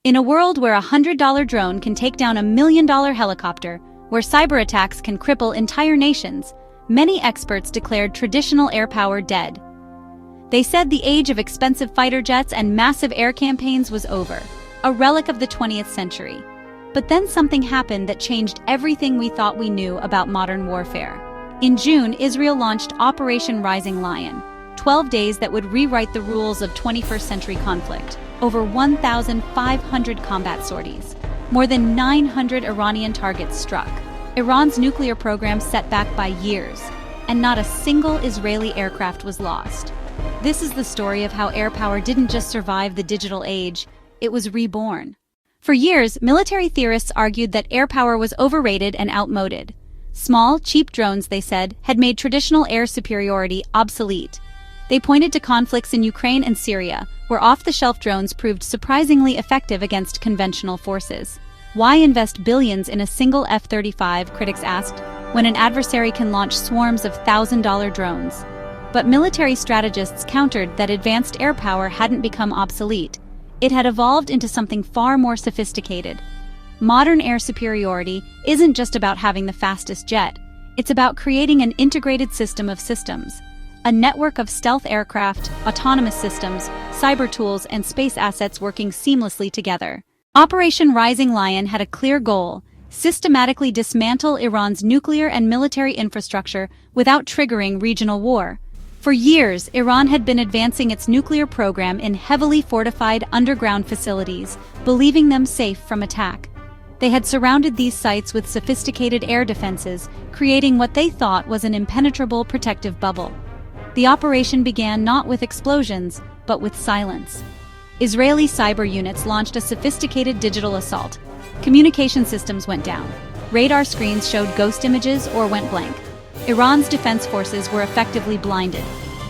In a world where a $100 drone can take down $1 million helicopter, where cyber attacks can cripple entire nations, many experts declared traditional air power dead. They said the age of expensive fighter jets and massive air campaigns was over, a relic of the 20th century. But then something happened that changed everything we thought we knew about modern warfare. In June, Israel launched Operation Rising Lion, 12 days that would rewrite the rules of 21st century conflict. Over 1,500 combat sorties. More than 900 Iranian targets struck. Iran's nuclear program set back by years, and not a single Israeli aircraft was lost. This is the story of how air power didn't just survive the digital age, it was reborn. For years, military theorists argued that air power was overrated and outmoded. Small, cheap drones, they said, had made traditional air superiority obsolete. They pointed to conflicts in Ukraine and Syria, where off-the-shelf drones proved surprisingly effective against conventional forces. Why invest billions in a single F-35, critics asked, when an adversary can launch swarms of $1,000 drones? But military strategists countered that advanced air power hadn't become obsolete. It had evolved into something far more sophisticated. Modern air superiority isn't just about having the fastest jet. It's about creating an integrated system of systems. A network of stealth aircraft, autonomous systems, cyber tools, and space assets working seamlessly together. Operation Rising Lion had a clear goal: systematically dismantle Iran's nuclear and military infrastructure without triggering regional war. For years, Iran had been advancing its nuclear program in heavily fortified underground facilities, believing them safe from attack. They had surrounded these sites with sophisticated air defenses, creating what they thought was an impenetrable protective bubble. The operation began not with explosions, but with silence. Israeli cyber units launched a sophisticated digital assault. Communication systems went down. Radar screens showed ghost images or went blank. Iran's defense forces were effectively blinded.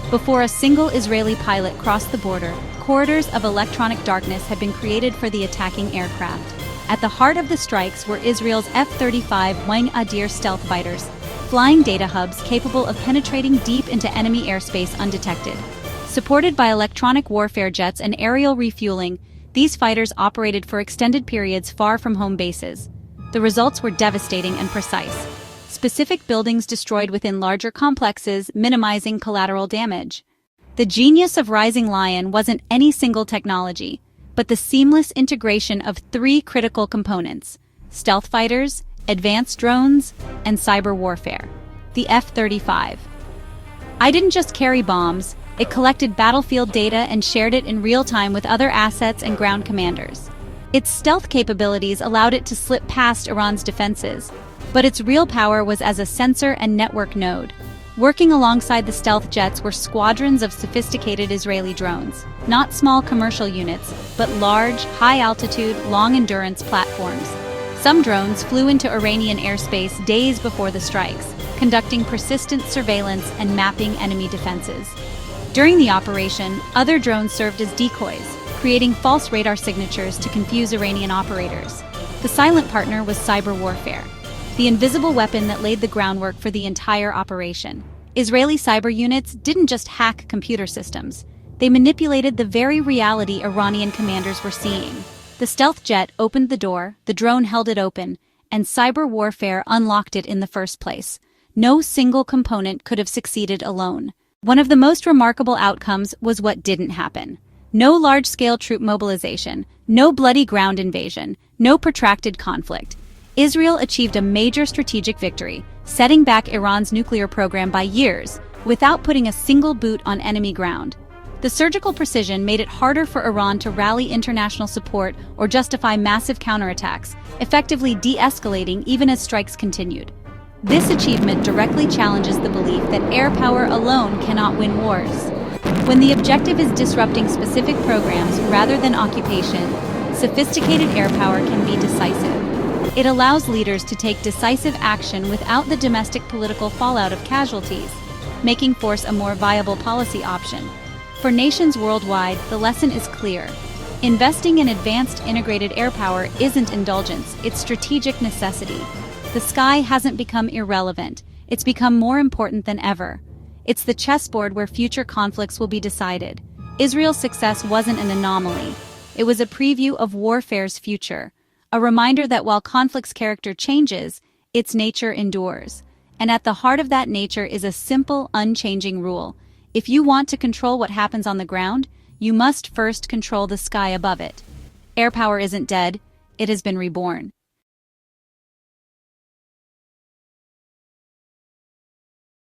Before a single Israeli pilot crossed the border, corridors of electronic darkness had been created for the attacking aircraft. At the heart of the strikes were Israel's F-35 Wing Adir stealth fighters, flying data hubs capable of penetrating deep into enemy airspace undetected. Supported by electronic warfare jets and aerial refueling, these fighters operated for extended periods far from home bases. The results were devastating and precise. Specific buildings destroyed within larger complexes, minimizing collateral damage. The genius of Rising Lion wasn't any single technology, but the seamless integration of three critical components: stealth fighters, advanced drones, and cyber warfare. The F-35. I didn't just carry bombs, it collected battlefield data and shared it in real time with other assets and ground commanders. Its stealth capabilities allowed it to slip past Iran's defenses, but its real power was as a sensor and network node. Working alongside the stealth jets were squadrons of sophisticated Israeli drones, not small commercial units, but large, high-altitude, long-endurance platforms. Some drones flew into Iranian airspace days before the strikes, conducting persistent surveillance and mapping enemy defenses. During the operation, other drones served as decoys, creating false radar signatures to confuse Iranian operators. The silent partner was cyber warfare, the invisible weapon that laid the groundwork for the entire operation. Israeli cyber units didn't just hack computer systems, they manipulated the very reality Iranian commanders were seeing. The stealth jet opened the door, the drone held it open, and cyber warfare unlocked it in the first place. No single component could have succeeded alone. One of the most remarkable outcomes was what didn't happen. No large-scale troop mobilization, no bloody ground invasion, no protracted conflict. Israel achieved a major strategic victory, setting back Iran's nuclear program by years, without putting a single boot on enemy ground. The surgical precision made it harder for Iran to rally international support or justify massive counterattacks, effectively de-escalating even as strikes continued. This achievement directly challenges the belief that air power alone cannot win wars. When the objective is disrupting specific programs rather than occupation, sophisticated air power can be decisive. It allows leaders to take decisive action without the domestic political fallout of casualties, making force a more viable policy option. For nations worldwide, the lesson is clear. Investing in advanced integrated air power isn't indulgence, it's strategic necessity. The sky hasn't become irrelevant, it's become more important than ever. It's the chessboard where future conflicts will be decided. Israel's success wasn't an anomaly. It was a preview of warfare's future, a reminder that while conflict's character changes, its nature endures. And at the heart of that nature is a simple, unchanging rule. If you want to control what happens on the ground, you must first control the sky above it. Air power isn't dead, it has been reborn.